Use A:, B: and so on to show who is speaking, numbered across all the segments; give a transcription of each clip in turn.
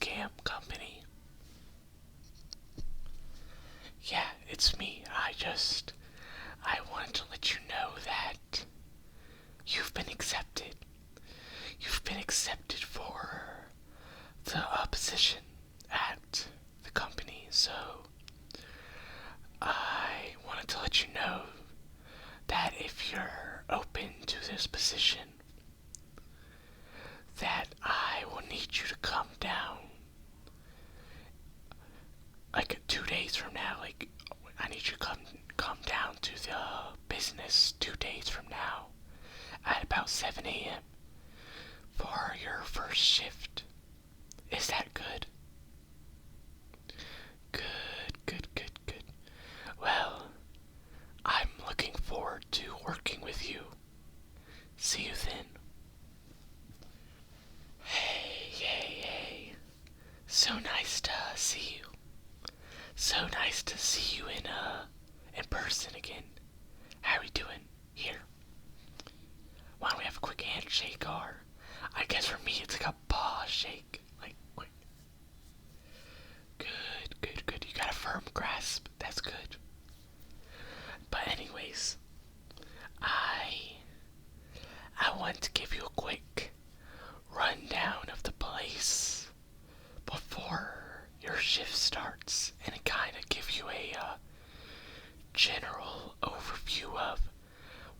A: scam company. Yeah, it's me. I wanted to let you know that you've been accepted. You've been accepted for the position at the company, so I wanted to let you know that if you're open to this position, that I will need you to come down like 2 days from now. Like, I need you to come down to the business 2 days from now at about 7 a.m. for your first shift. Is that good? Good. Well, I'm looking forward to working with you. See you then. Hey. So nice to see you. So nice to see you in person again. How are we doing here? Why don't we have a quick handshake, or I guess for me it's like a paw shake. Like, quick. Good. You got a firm grasp. That's good. But anyways, I want to give you a quick rundown of the place before your shift starts, and kind of give you a general overview of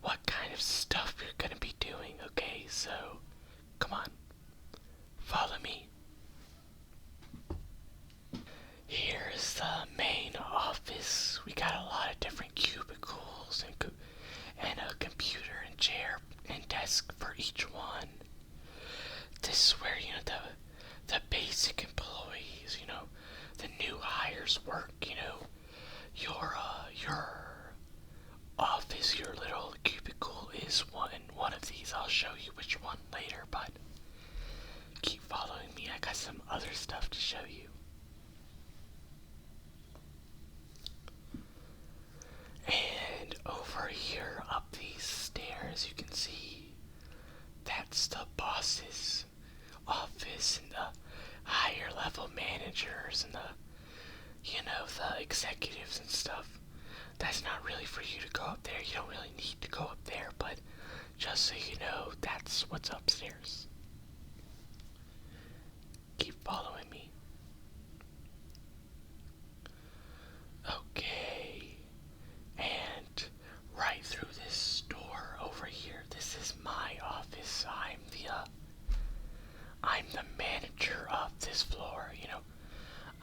A: what kind of stuff you're gonna be doing. Okay, so come on, follow me. Here's the main office. We got a lot of different cubicles and a computer and chair and desk for each one. This is where, the basic employees, the new hires work. Your office, your little cubicle is one of these. I'll show you which one later, but keep following me. I got some other stuff to show you. And over here, up these stairs, you can see that's the boss's office, and the higher level managers, and the executives and stuff. That's not really for you to go up there. You don't really need to go up there, but just so you know, that's what's upstairs. Keep following me. Okay. And right through this door over here, this is my office. I'm the manager of this floor.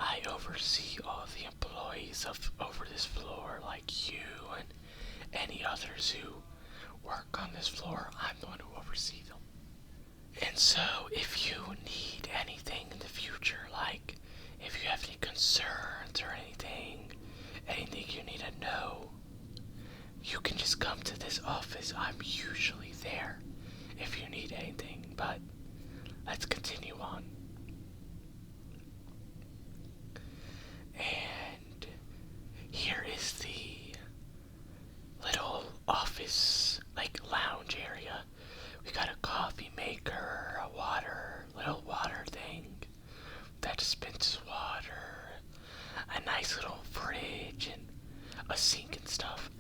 A: I oversee all the employees over this floor, like you and any others who work on this floor. I'm the one who oversees them. And so, if you need anything in the future, like if you have any concerns or anything you need to know, you can just come to this office. I'm usually there if you need anything, but let's continue on. And here is the little office, like lounge area. We got a coffee maker, little water thing that dispenses water, a nice little fridge, and a sink and stuff.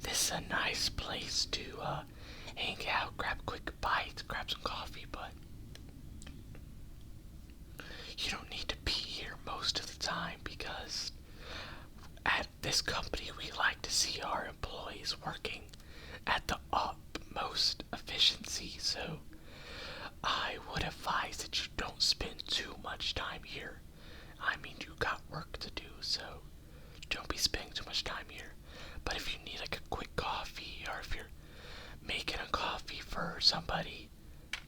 A: This is a nice place to hang out, grab quick bites, grab some coffee, but you don't need to be here most of the time, because at this company we like to see our employees working at the utmost efficiency, so I would advise that you don't spend too much time here. I mean, you got work to do, so don't be spending too much time here. But if you need like a quick coffee, or if you're making a coffee for somebody,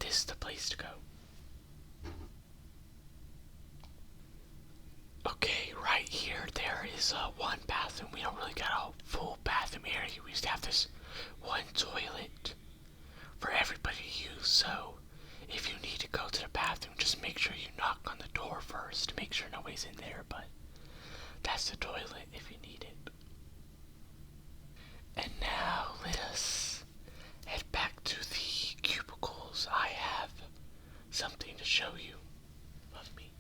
A: this is the place to go. Okay, right here there is one bathroom. We don't really got a full bathroom area. We just have this one toilet for everybody to use. So if you need to go to the bathroom, just make sure you knock on the door first to make sure nobody's in there. But that's the toilet if you need it. And now let us head back to the cubicles. I have something to show you. Love me.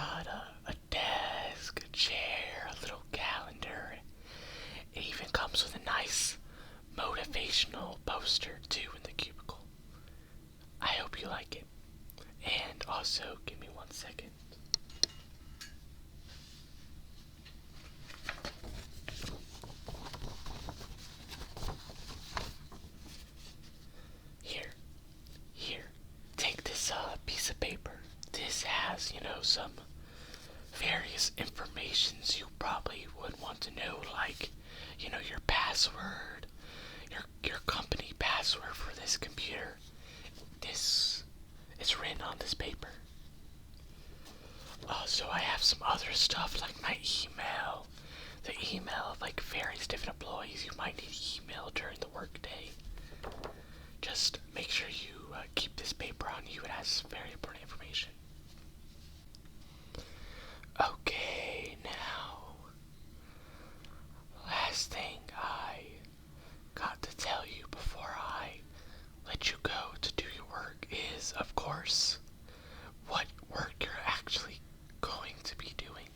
A: got a desk, a chair, a little calendar. It even comes with a nice motivational poster too in the cubicle. I hope you like it. And also, give me 1 second. Here, take this piece of paper. This has, some various informations you probably would want to know, like, your password, your company password for this computer. This is written on this paper. So I have some other stuff like my email, the email of like various different employees you might need email during the workday. Just make sure you keep this paper on you. It has very important information. Okay, now, last thing I got to tell you before I let you go to do your work is, of course, what work you're actually going to be doing.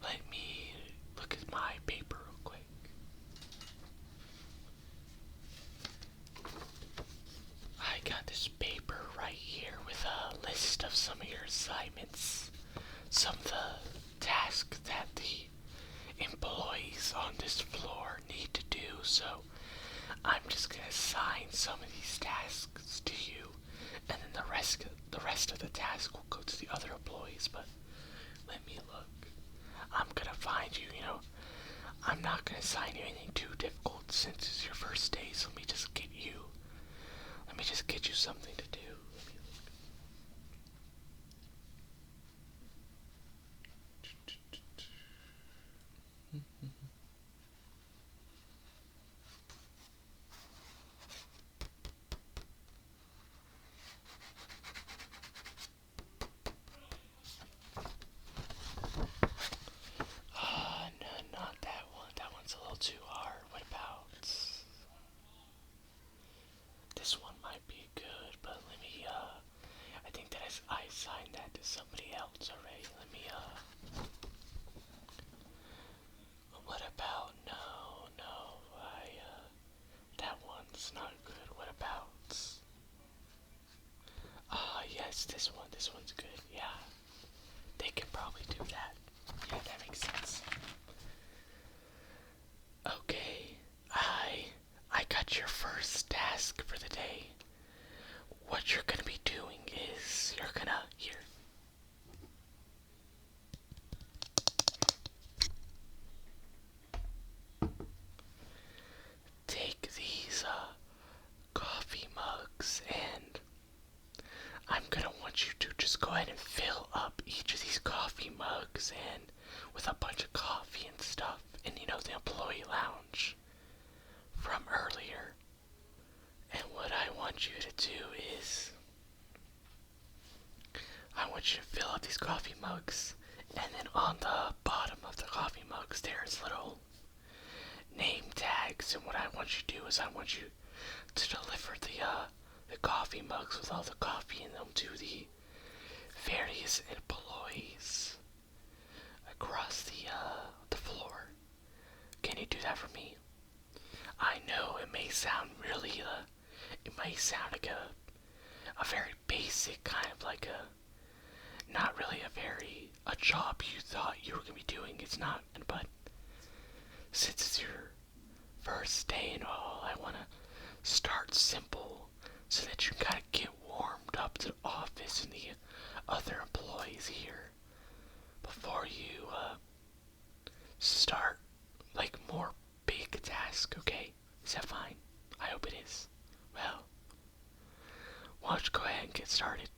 A: Let me look at my paper real quick. I got this paper right here with a list of some of your assignments, some of the tasks that the employees on this floor need to do, so I'm just gonna assign some of these tasks to you, and then the rest of the tasks will go to the other employees. But let me look. I'm gonna find you, I'm not gonna assign you anything too difficult since it's your first day, so let me just get you something to do. Let me look. No, not that one. That one's a little too hard. What about this one? Might be good, but let me, I think that I assigned that to somebody else already. Let me, what about, no, that one's not good. What about, yes, this one's good. Yeah, they can probably do that. Yeah, that makes sense. Okay, I got your first task for the day. What you're gonna be doing is you're gonna take these coffee mugs, and I'm gonna want you to just go ahead and fill up each of these coffee mugs and with a bunch of coffee and stuff in the employee lounge from earlier. And what I want you to do is I want you to fill up these coffee mugs, and then on the bottom of the coffee mugs there's little name tags, and what I want you to do is I want you to deliver the coffee mugs with all the coffee in them to the various employees across the floor. Can you do that for me? I know it may sound really it may sound like a very basic kind of like not really a job you thought you were gonna be doing. It's not, but since it's your first day and all, I wanna start simple so that you kind of get warmed up to the office and the other employees here before you start like more big tasks. Okay, is that fine? I hope it is. Well, why don't you go ahead and get started?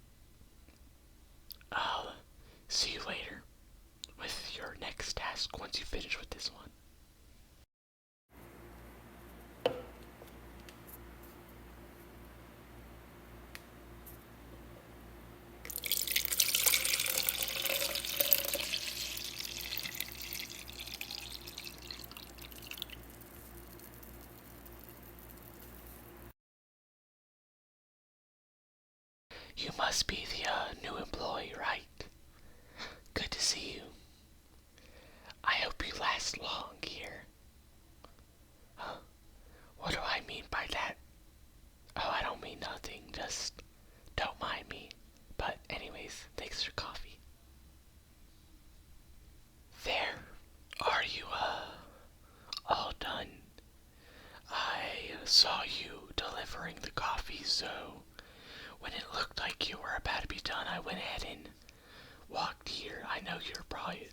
A: I'll see you later with your next task once you finish with this one. You must be the new employee, right? I know you're probably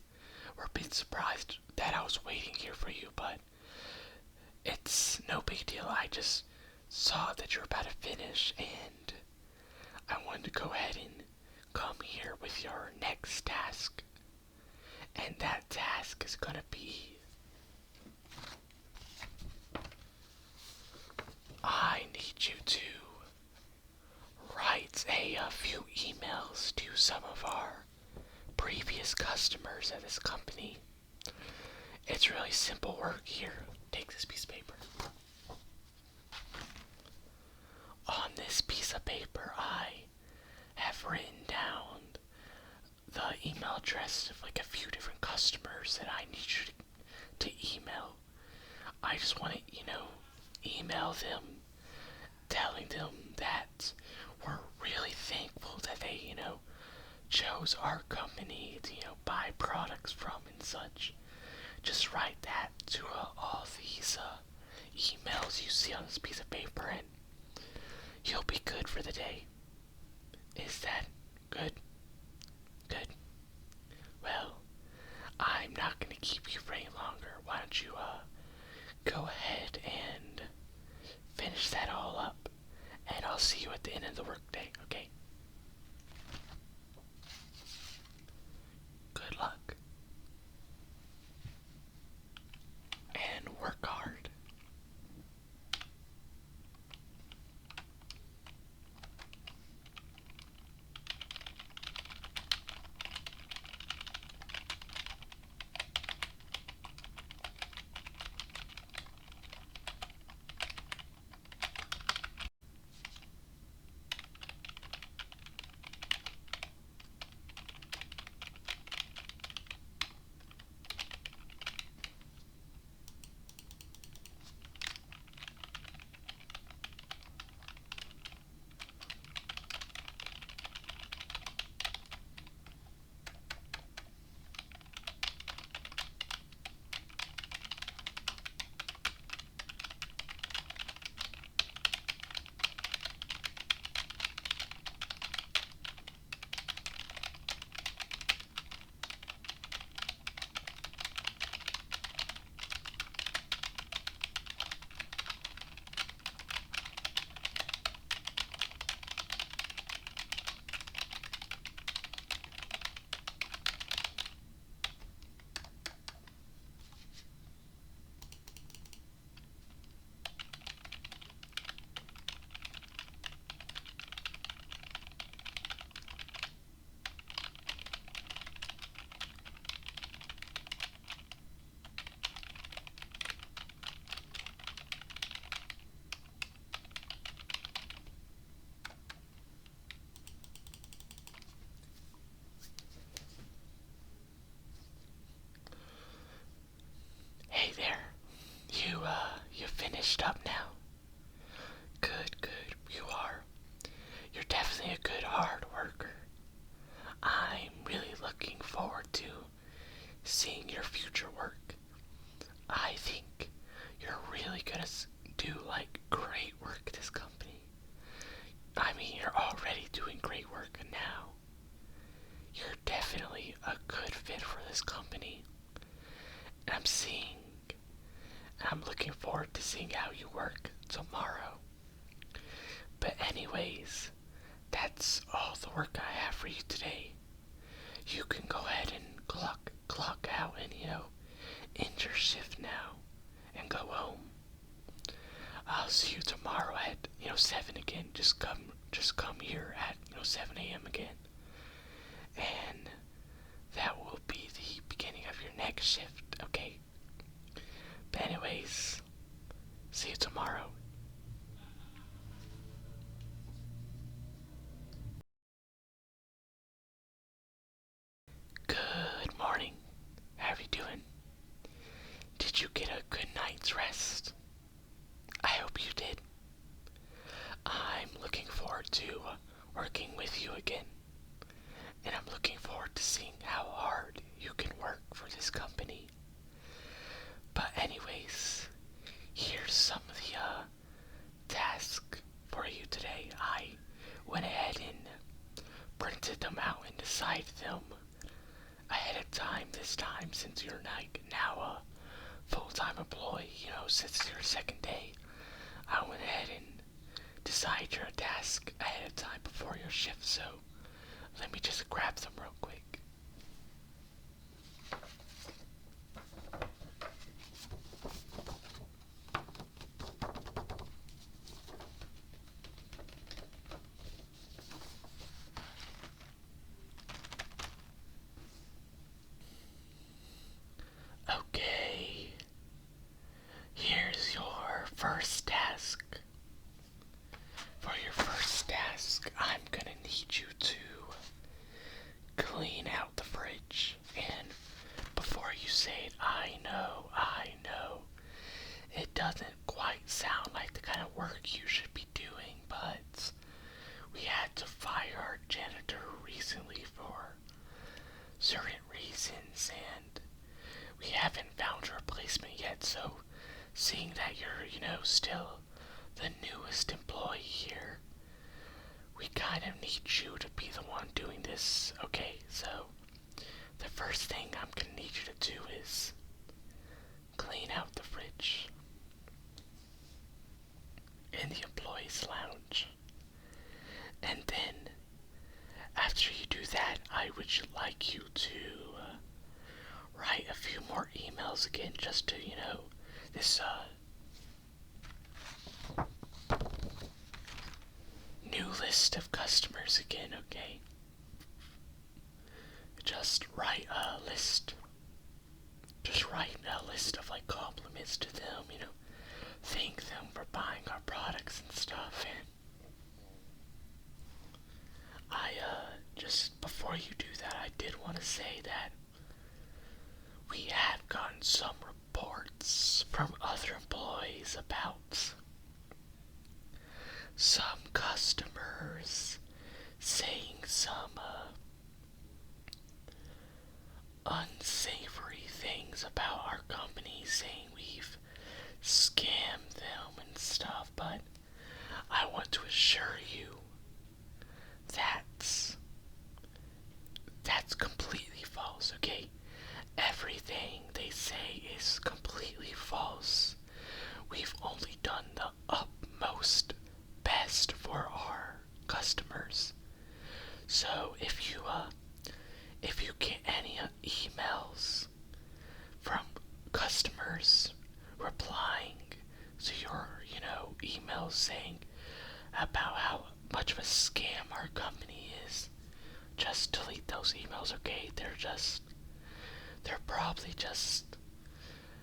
A: were a bit surprised that I was waiting here for you, but it's no big deal. I just saw that you're about to finish, and I wanted to go ahead and come here with your next task. And that task is gonna be, I need you to write a few emails to some of our previous customers at this company. It's really simple work. Here, take this piece of paper. On this piece of paper, I have written down the email address of like a few different customers that I need you to email. I just want to, email them, telling them that we're really thankful that they, chose our company to, buy products from and such. Just write that to all these emails you see on this piece of paper, and you'll be good for the day. Is that good? Good. Well, I'm not going to keep you for any longer. Why don't you go ahead and finish that all up, and I'll see you at the end of the workday, okay? Good luck. And work hard. Hey there. You finished up now? Good, good. You are. You're definitely a good hard worker. I'm really looking forward to seeing your future work. I think you're really gonna do like great work at this company. I mean, you're already doing great work now. You're definitely a good fit for this company. And I'm looking forward to seeing how you work tomorrow. But anyways, that's all the work I have for you today. You can go ahead and clock out and, end your shift now and go home. I'll see you tomorrow at, 7 again. Just come here at, 7 a.m. again. And that will be the beginning of your next shift, okay? But anyways, see you tomorrow. Good morning. How are you doing? Did you get a good night's rest? I hope you did. I'm looking forward to working with you again. And I'm looking forward to seeing how hard you can work for this company. But anyways, here's some of the tasks for you today. I went ahead and printed them out and decided them time this time since you're now a full-time employee, since it's your second day. I went ahead and decided your task ahead of time before your shift, so let me just grab them real quick. Okay, here's your first task. For your first task, I'm gonna need you to clean out the fridge. And before you say it, I know, it doesn't quite sound like the kind of work you should be doing, but we had to fire our janitor recently for certain reasons, and we haven't found a replacement yet, so seeing that you're, still the newest employee here, we kind of need you to be the one doing this. Okay, so the first thing I'm gonna need you to do is clean out the fridge in the employees lounge. And then after you do that, I would like you to write a few more emails again, just to, this new list of customers again, okay? Just write a list. Just write a list of compliments to them, thank them for buying our products and stuff. And just before you do that, I did want to say that we had gotten some reports from other employees about some customers saying some unsavory things about our company, saying we've scammed them and stuff, but I want to assure you that's completely false, okay? Everything they say is completely false. We've only done the utmost best for our customers. So if you get any emails from customers replying to your, emails saying about how much of a scam our company is, just delete those emails, okay? They're probably just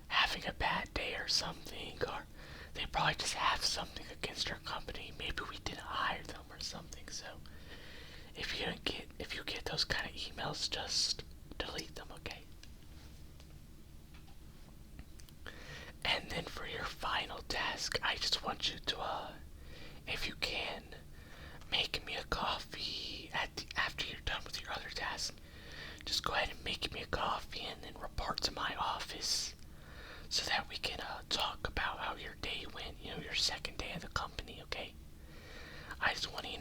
A: having a bad day or something, or they probably just have something against our company. Maybe we didn't hire them or something. So if you get those kind of emails, just delete them, okay? And then for your final task, I just want you to, if you can, make me a coffee after you're done with your other task. Just go ahead and make me a coffee and then report to my office so that we can talk about how your day went, your second day of the company, okay? I just want to,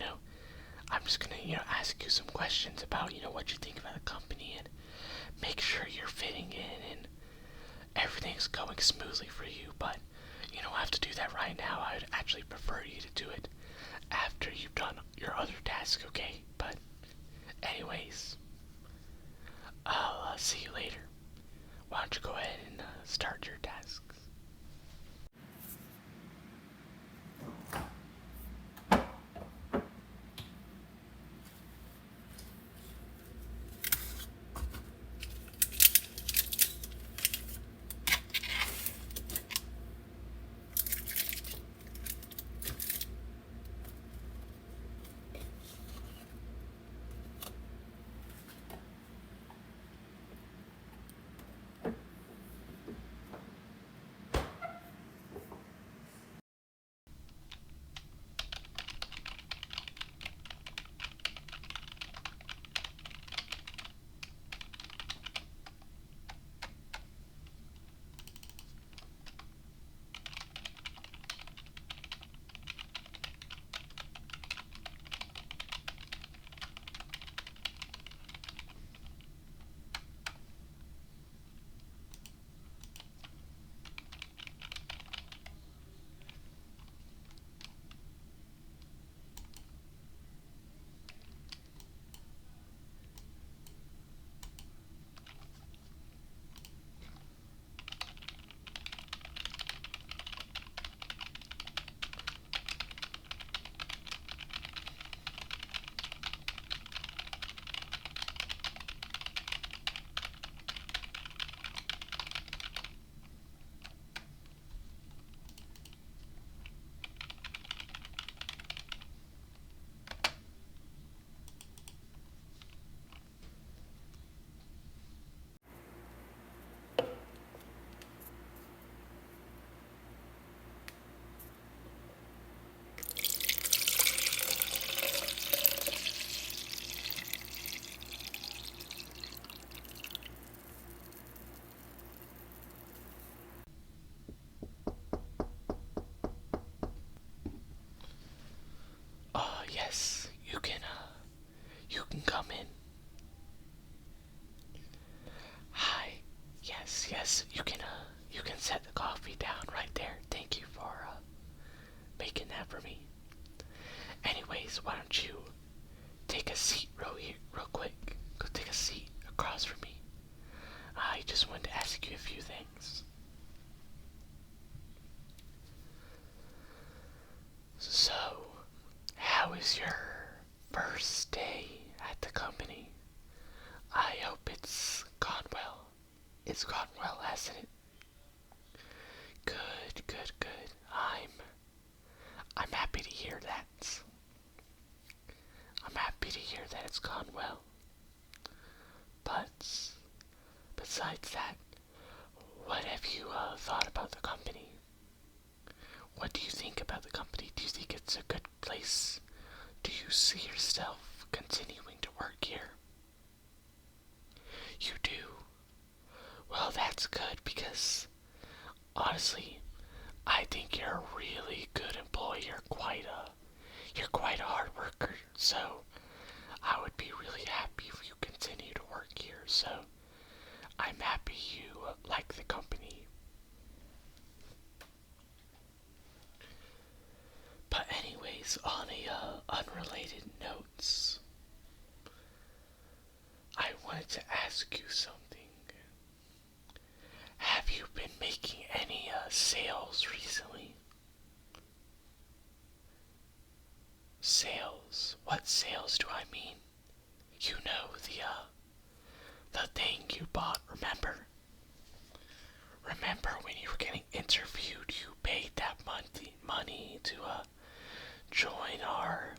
A: I'm just going to, ask you some questions about, what you think about the company and make sure you're fitting in and everything's going smoothly for you, but you don't have to do that right now. I would actually prefer you to do it after you've done your other task, okay? But anyways, I'll see you later. Why don't you go ahead and start your tasks? yes, you can set the coffee down right there. Thank you for making that for me. Anyways, why don't you take a seat real quick. Go take a seat across from me. I just wanted to ask you a few things. So, how is your first day at the company? I hope it's gone well. It's gone well, hasn't it? Good, good, good. I'm happy to hear that. I'm happy to hear that it's gone well. But besides that, what have you thought about the company? What do you think about the company? Do you think it's a good place? Do you see yourself continuing to work here? You do? Well, that's good because, honestly, I think you're a really good employee. You're quite a hard worker, so I would be really happy if you continue to work here. So I'm happy you like the company. But anyways, on a unrelated notes, I wanted to ask you something. Have you been making any sales recently? Sales? What sales do I mean? You know, the thing you bought, remember? Remember when you were getting interviewed, you paid that money to join our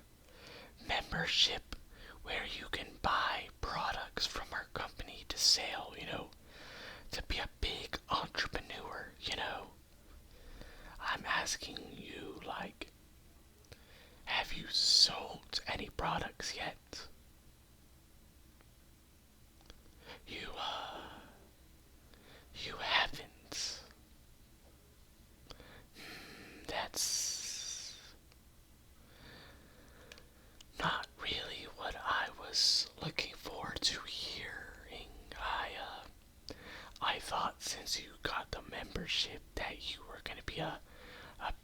A: membership where you can buy products from our company to sell, to be a big entrepreneur, I'm asking you, have you sold any products yet? You haven't. That's not really what I was looking forward to hearing. I thought since you got the membership that you were gonna be a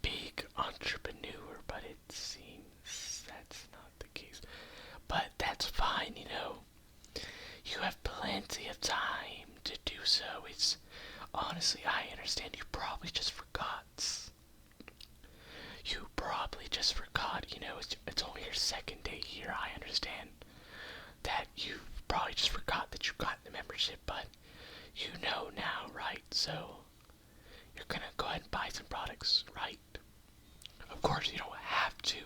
A: big entrepreneur, but it seems that's not the case. But that's fine, You have plenty of time to do so. It's honestly, I understand you probably just forgot. You probably just forgot, it's only your second day here. I understand that you probably just forgot that you got the membership, but you know now, right? So you're gonna go ahead and buy some products, right? Of course, you don't have to.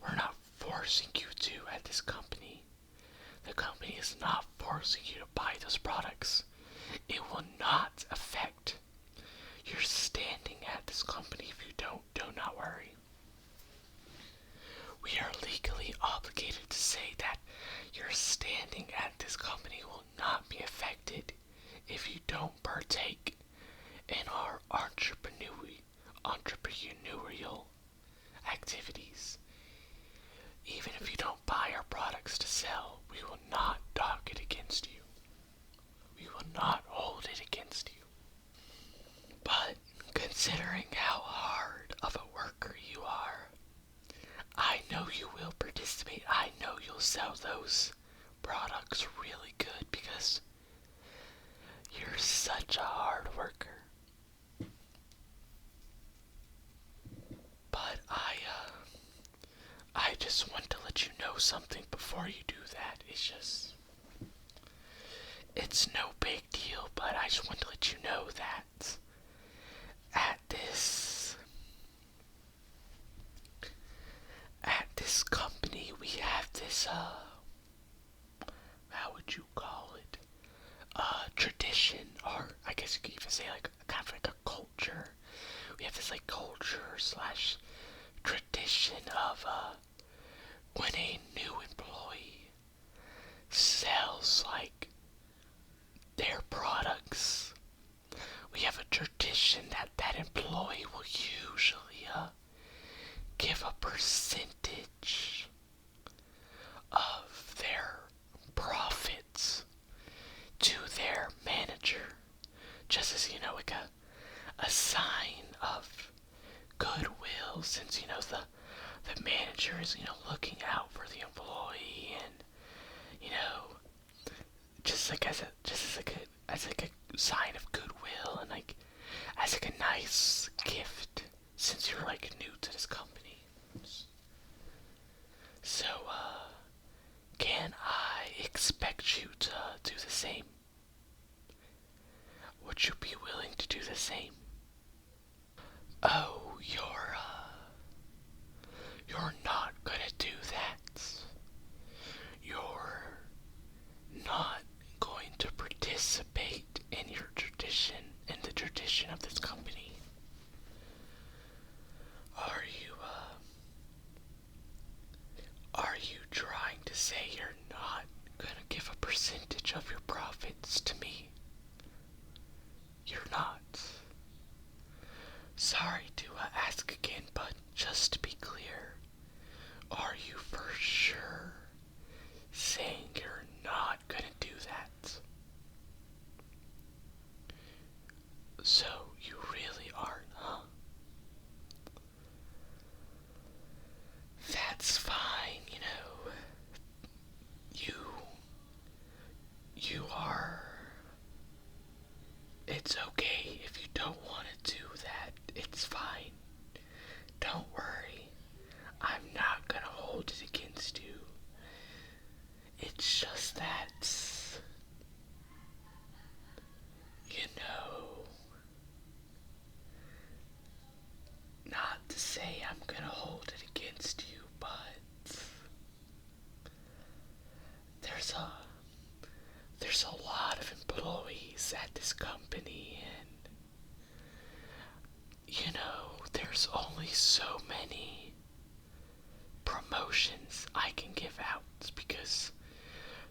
A: We're not forcing you to at this company. The company is not forcing you to buy those products. It will not affect your standing at this company if you don't. Do not worry. We are legally obligated to say that your standing at this company will not be affected if you don't partake in our entrepreneurial activities. Even if you don't buy our products to sell, we will not dock it against you. We will not hold it against you. But considering how hard of a worker you are, I know you will participate. I know you'll sell those products really good because you're such a hard worker. But I just want to let you know something before you do that. It's no big deal, but I just want to let you know that at this company we have this how would you call it? Tradition, or I guess you could even say kind of like a culture. We have this culture slash tradition of when a new employee sells their products, we have a tradition that employee will usually give a percentage of their profits to their manager since, the manager is, looking out for the employee and, you know, as like a sign of goodwill and like as like a nice gift since you're like new to this company. So, can I expect you to do the same? Would you be willing to do the same? Oh, you're not gonna do that. You're not going to participate in in the tradition of this company. Are you trying to say you're not gonna give a percentage of your profits to me? You're not. Sorry to ask again, but just to be clear, are you for sure saying you're not gonna do that? So you really aren't, huh? That's fine, you are. It's okay if you don't want to do that. It's fine. Don't worry. I'm not gonna hold it against you. It's just that, not to say I'm gonna hold it against you, but there's a lot of employees at this company, and there's only so many promotions I can give out because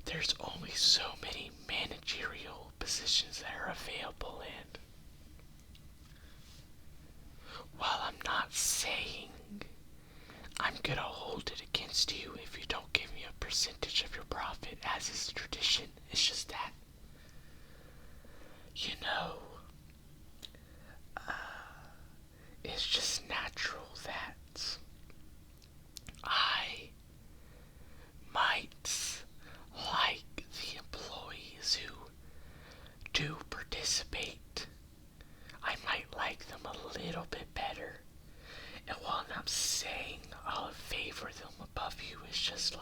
A: there's only so many managerial positions that are available, and while I'm not saying I'm gonna hold it against you if you don't give me a percentage of your profit, as is the tradition, it's just that, it's just natural that I might like the employees who do participate. I might like them a little bit better. And while I'm not saying I'll favor them above you, it's just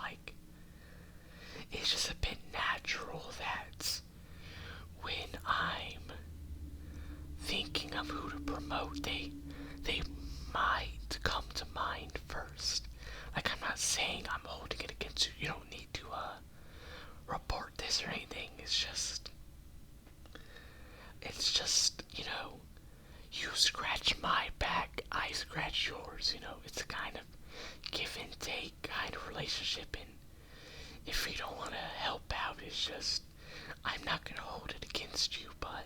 A: a bit natural that when I'm thinking of who to promote, they might come to mind first. Like, I'm not saying I'm holding it against you. You don't need to report this or anything. It's just you scratch my back, I scratch yours. It's a kind of give and take kind of relationship, and if you don't want to help out, it's just I'm not gonna hold it against you, but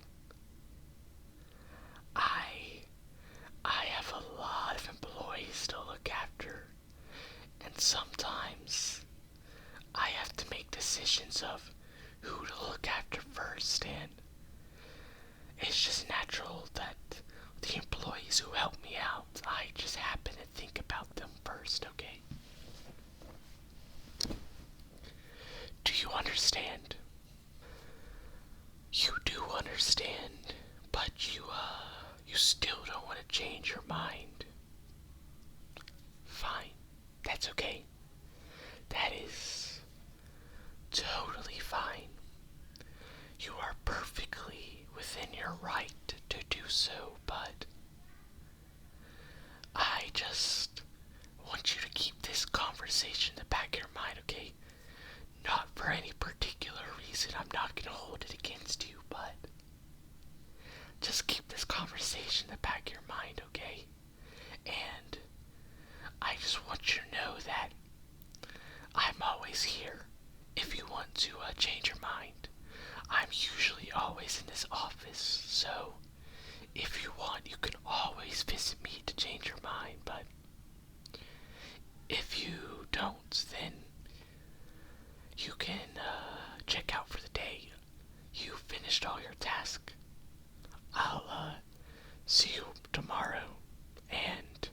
A: I have a lot of employees to look after, and sometimes I have to make decisions of who to look after first, and it's just natural that the employees who help me out, I just happen to think about them first, okay? Do you understand? You do understand, but you still don't want to change your mind. Fine, that's okay. That is totally fine. You are perfectly within your right to do so, but I just want you to keep this conversation in the back of your mind, okay? Not for any particular reason. I'm not gonna hold it against you, but just keep this conversation in the back of your mind, okay? And I just want you to know that I'm always here if you want to change your mind. I'm usually always in this office, so if you want, you can always visit me to change your mind, but if you don't, then you can check out for the day. You finished all your tasks. I'll see you tomorrow, and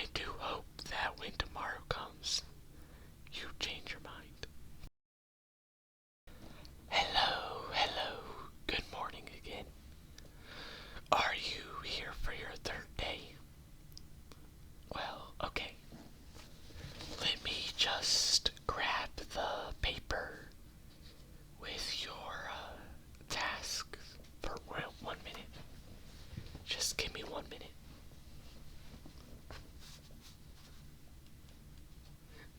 A: I do hope that when tomorrow comes, you change your mind. Hello, good morning again. Are you here for your third day? Well, okay. Let me just grab the paper with your tasks for 1 minute. Just give me 1 minute.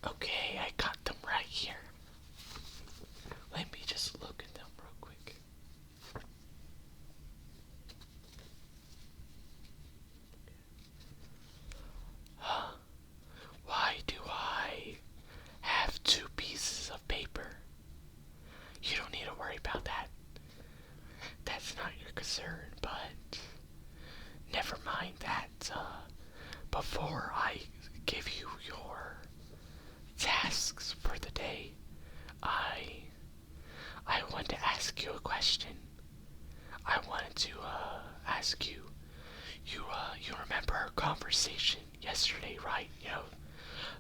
A: Okay, I got them right here. Let me just look at them real quick. Why do I have 2 pieces of paper? You don't need to worry about that. That's not your concern, but never mind that. Before I give you your tasks for the day, I want to ask you a question. I wanted to ask you. You remember our conversation yesterday, right? You know,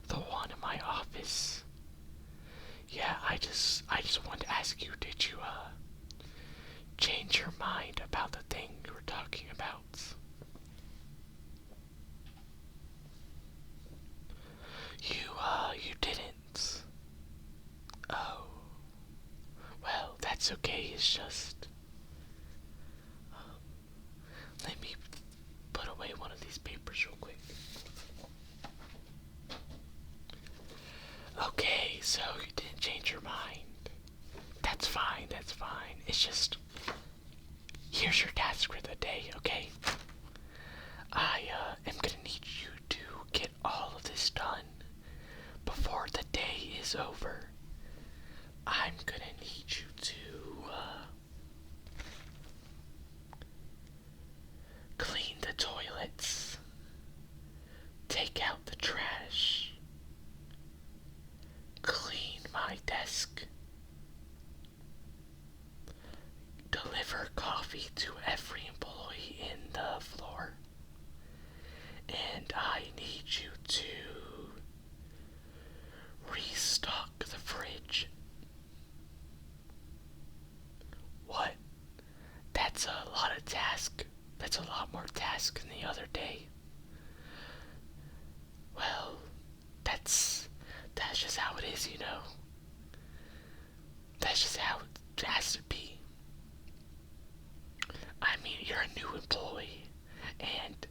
A: the one in my office. Yeah, I just wanted to ask you, did you change your mind about the thing we were talking about? You didn't. Oh, well, that's okay. It's just let me put away one of these papers real quick. Okay, so you didn't change your mind. That's fine, that's fine. It's just, here's your task for the day, okay? I am gonna need you to get all of this done before the day is over. I'm gonna need you to clean the toilets, take out the trash, clean my desk, deliver coffee to every employee in the floor, and I need you to restock the fridge. What? That's a lot of task. That's a lot more task than the other day. Well, that's just how it is, you know. That's just how it has to be. I mean, you're a new employee, and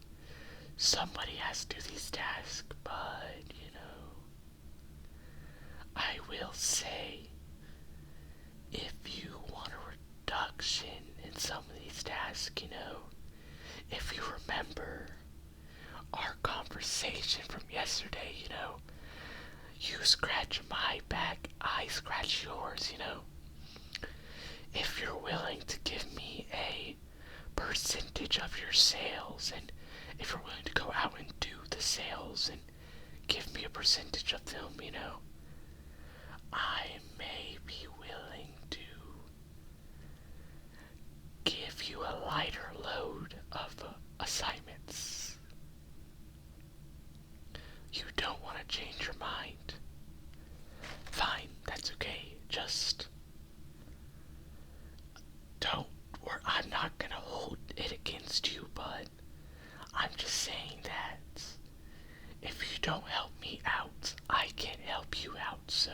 A: somebody has to do these tasks, but, you know, I will say, if you want a reduction in some of these tasks, you know, if you remember our conversation from yesterday, you know, you scratch my back, I scratch yours, you know. If you're willing to give me a percentage of your sales, and if you're willing to go out and do the sales and give me a percentage of them, you know, I may be willing to give you a lighter load of assignments. You don't want to change your mind? Fine, that's okay. Just don't worry. I'm not gonna hold it against you, but I'm just saying that if you don't help me out, I can't help you out, so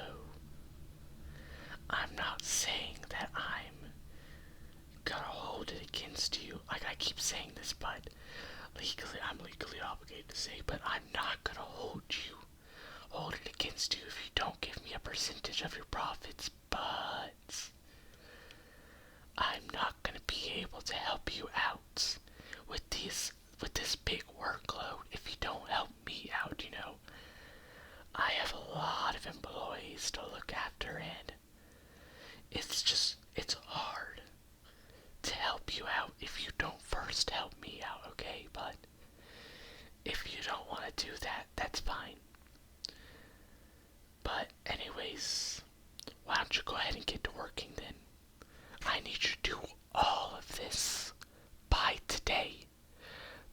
A: I'm not saying that I'm gonna hold it against you. Like, I keep saying this, but I'm legally obligated to say, but I'm not gonna hold it against you if you don't give me a percentage of your profits, but I'm not gonna be able to help you out with this big workload if you don't help me out, you know. I have a lot of employees to look after, and it's hard to help you out if you don't first help me out, okay? But if you don't want to do that, that's fine. But anyways, why don't you go ahead and get to working then? I need you to do all of this by today.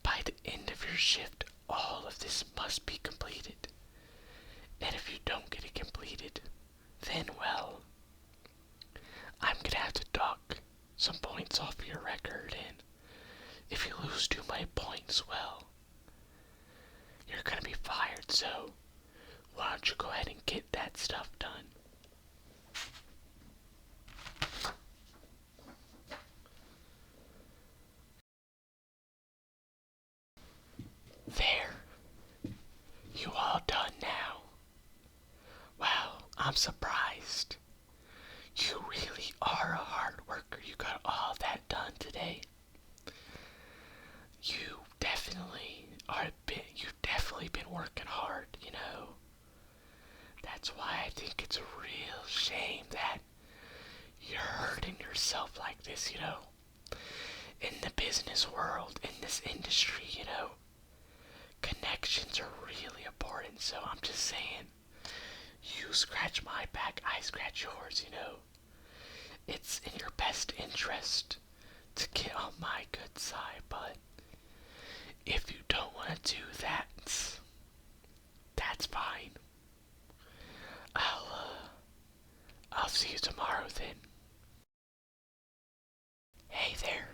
A: By the end of your shift, all of this must be completed. And if you don't get it completed, then, well, I'm gonna have to dock some points off your record, and if you lose too many points, well, you're gonna be fired, so why don't you go ahead and get that stuff done? There. You all done now? Wow, I'm surprised. You really are a hard worker. You got all that done today. You've definitely been working hard, you know. That's why I think it's a real shame that you're hurting yourself like this, you know. In the business world, in this industry, you know, connections are really important. So I'm just saying, you scratch my back, I scratch yours, you know. It's in your best interest to get on my good side, but if you don't want to do that, that's fine. I'll see you tomorrow then. Hey there.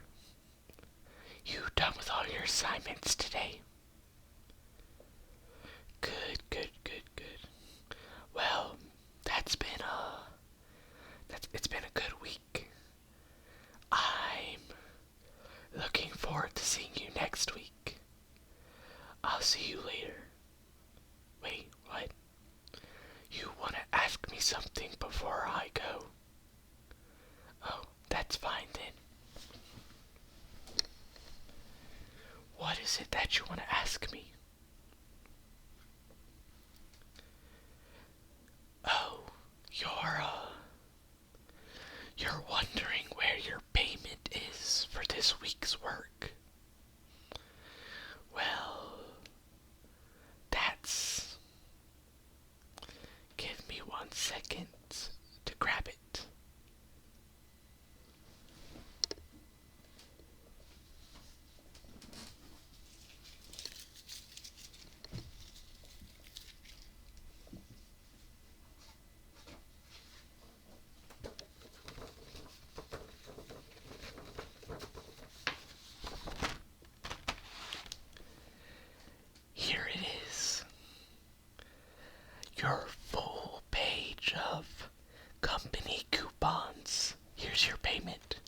A: You done with all your assignments today? Good, good, good, good. Well, it's been a good week. I'm looking forward to seeing you next week. I'll see you later. Wait, what? You want to ask me something before I go? Oh, that's fine then. What is it that you want to ask me? Oh, you're wondering where your payment is for this week's work. Well, that's... Give me 1 second to grab it. Here it is. Your full page of company coupons. Here's your payment.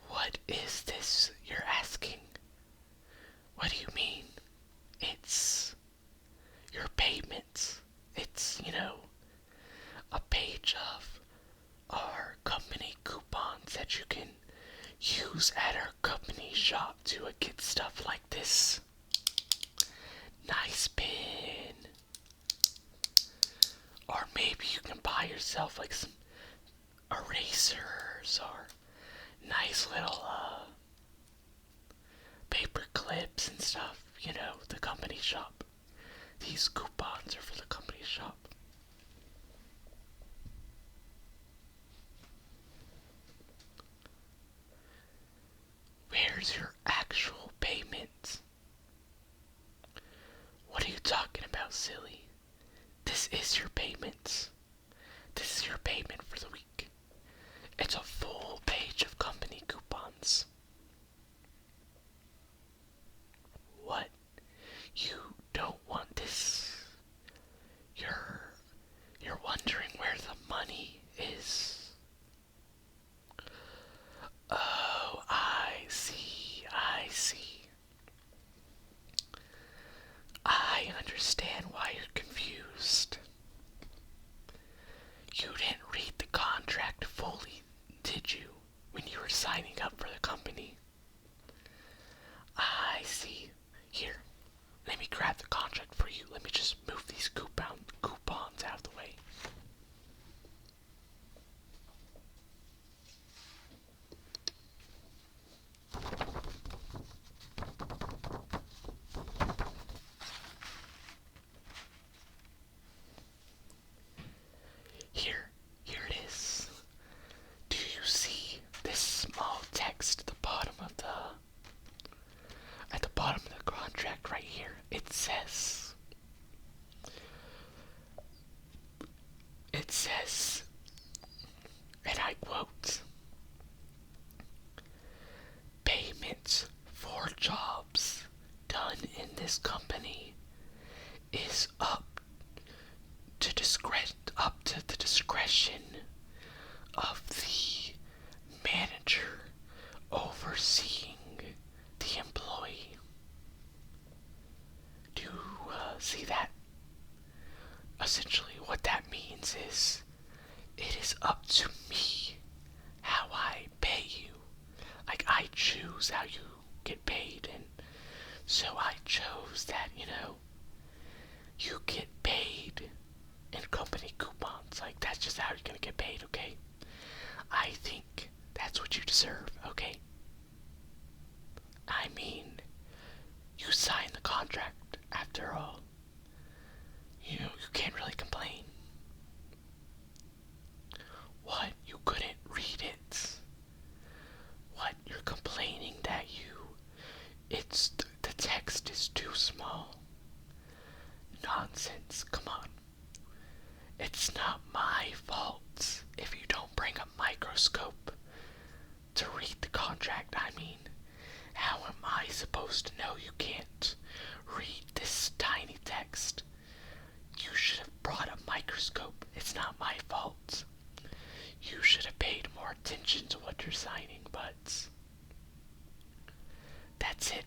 A: What is this you're asking? What do you mean? It's your payments. It's, you know, a page of our company coupons that you can use at our company shop to get stuff like this. Nice pin. Or maybe you can buy yourself like some erasers or nice little paper clips and stuff, you know, the company shop. These coupons are for the company shop. Where's your actual payment? What are you talking about, silly? This is your payment. This is your payment for the week. It's a full page of company coupons. What? You don't want this? You're wondering where the money is. Oh, I see. I understand why you're confused. You didn't read the contract fully, did you, when you were signing up for the company? I see. Here, let me grab the contract for you. Let me just move these coupons out of the way. Here it is. Do you see this small text deserve, okay? I mean, you signed the contract after all. You can't really complain. What? You couldn't read it? What? You're complaining that the text is too small. Nonsense, come on. It's not my fault if you don't bring a microscope to read the contract. I mean, how am I supposed to know you can't read this tiny text? You should have brought a microscope. It's not my fault. You should have paid more attention to what you're signing, but that's it.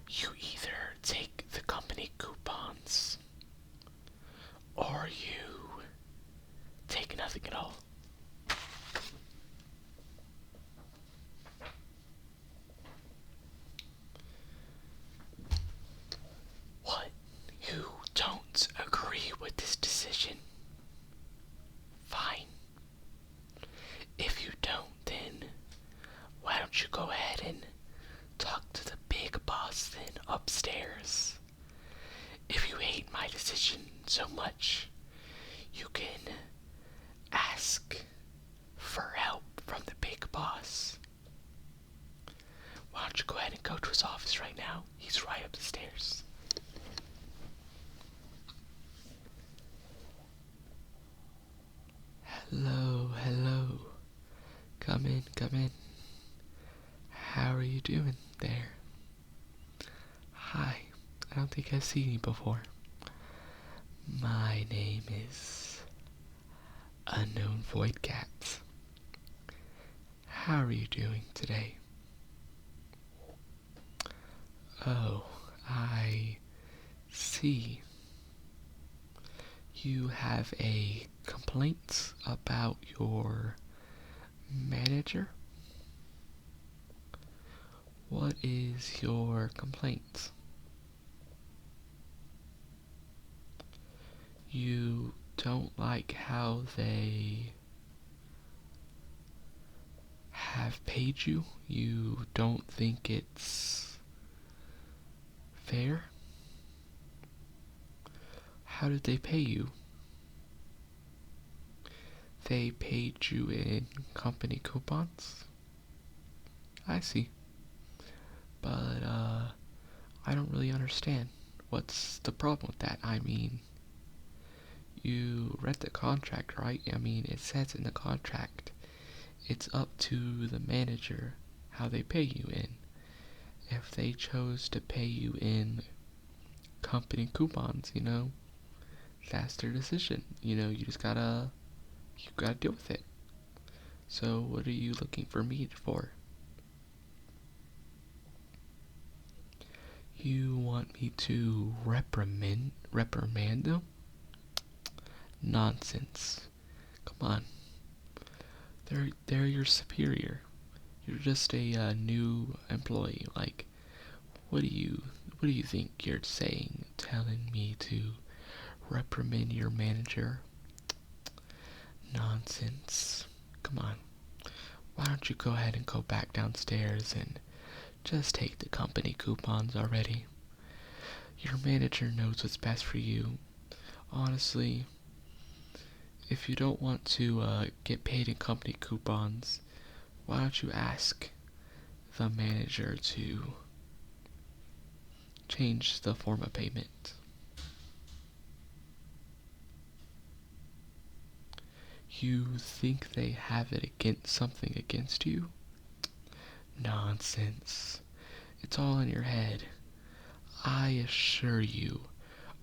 A: You either take the company coupons or you take nothing at all. What? You don't agree with this decision? Fine. If you don't, then why don't you go ahead and talk to the big boss then upstairs? If you hate my decision so much, you can ask for help from the big boss. Why don't you go ahead and go to his office right now? He's right up the stairs. Hello, hello. Come in, come in. How are you doing there? Hi, I don't think I've seen you before. My name is UnknownVoidCat. How are you doing today? Oh, I see. You have a complaint about your manager? What is your complaint? You don't like how they have paid you? You don't think it's fair? How did they pay you? They paid you in company coupons? I see. But, I don't really understand. What's the problem with that? I mean, you read the contract, right? I mean, it says in the contract, it's up to the manager how they pay you in. If they chose to pay you in company coupons, that's their decision. You gotta deal with it. So what are you looking for me for? You want me to reprimand them? Nonsense. Come on. They're your superior. You're just a new employee. Like, what do you think you're saying? Telling me to reprimand your manager? Nonsense. Come on. Why don't you go ahead and go back downstairs and just take the company coupons already? Your manager knows what's best for you. Honestly, if you don't want to get paid in company coupons, why don't you ask the manager to change the form of payment? You think they have it something against you? Nonsense. It's all in your head. I assure you,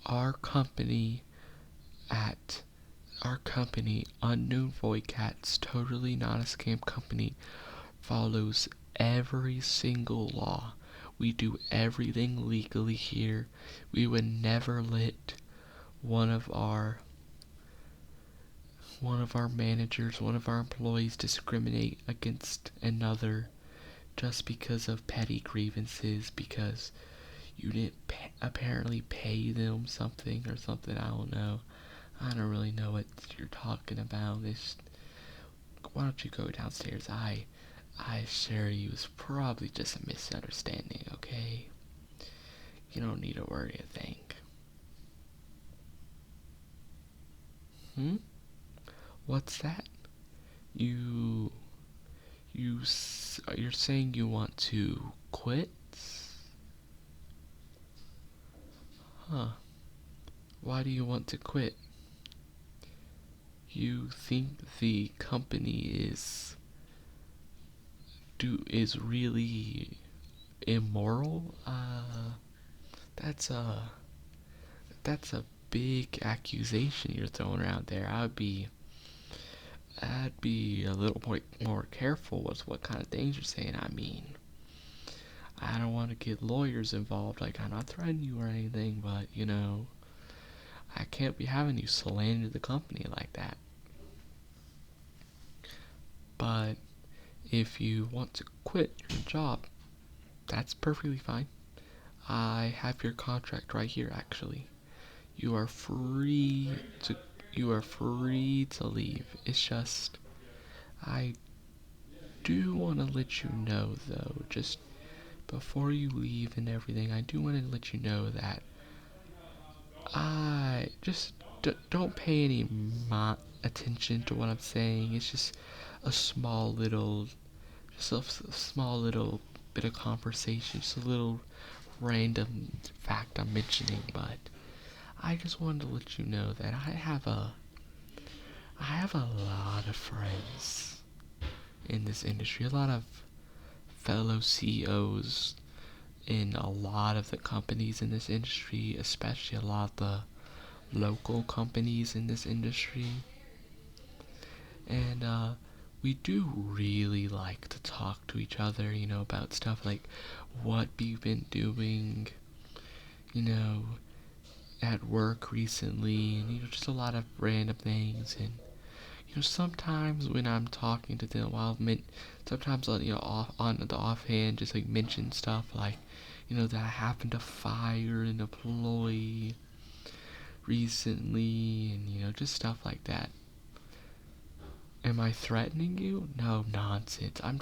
A: our company, Unknown Void Cat's totally not a scam company, follows every single law. We do everything legally here. We would never let one of our managers, one of our employees discriminate against another just because of petty grievances, because you didn't apparently pay them something or something. I don't know. I don't really know what you're talking about. Why don't you go downstairs? I I assure you it's probably just a misunderstanding, okay? You don't need to worry a thing. Hmm? What's that? You you're saying you want to quit? Huh. Why do you want to quit? You think the company is really immoral? That's a that's a big accusation you're throwing around there. I'd be a little more careful with what kind of things you're saying. I mean, I don't want to get lawyers involved. Like, I'm not threatening you or anything, but I can't be having you slander the company like that. But if you want to quit your job, that's perfectly fine. I have your contract right here, actually. You are free to you are free to leave. It's just I do want to let you know though, just before you leave and everything, I do want to let you know that I just don't pay any attention to what I'm saying. It's just a small little, just a small little bit of conversation, just a little random fact I'm mentioning, but I just wanted to let you know that I have a lot of friends in this industry, a lot of fellow CEOs in a lot of the companies in this industry, especially a lot of the local companies in this industry. And we do really like to talk to each other, about stuff like what we've been doing, you know, at work recently, and just a lot of random things. And sometimes when I'm talking to them, sometimes I'll, on the offhand, just like mention stuff like, that I happened to fire an employee recently, and just stuff like that. Am I threatening you? No, nonsense. I'm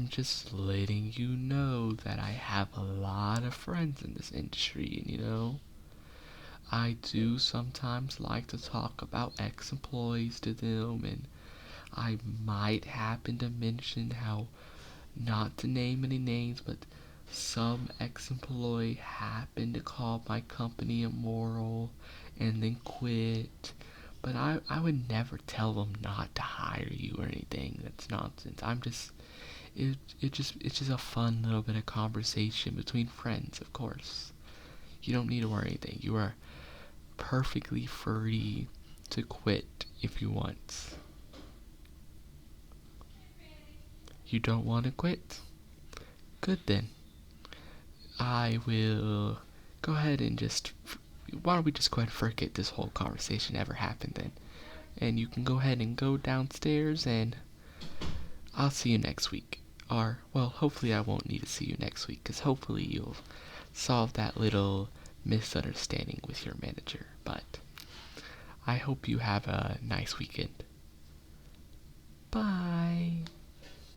A: just letting you know that I have a lot of friends in this industry, and I do sometimes like to talk about ex-employees to them, and I might happen to mention how, not to name any names, but some ex-employee happened to call my company immoral and then quit. But I would never tell them not to hire you or anything. That's nonsense. It's just a fun little bit of conversation between friends, of course. You don't need to worry anything. You are perfectly free to quit if you want. You don't want to quit? Good then. I will go ahead and why don't we just go ahead and forget this whole conversation ever happened then? And you can go ahead and go downstairs, and I'll see you next week. Or, well, hopefully I won't need to see you next week, because hopefully you'll solve that little misunderstanding with your manager. But I hope you have a nice weekend. Bye.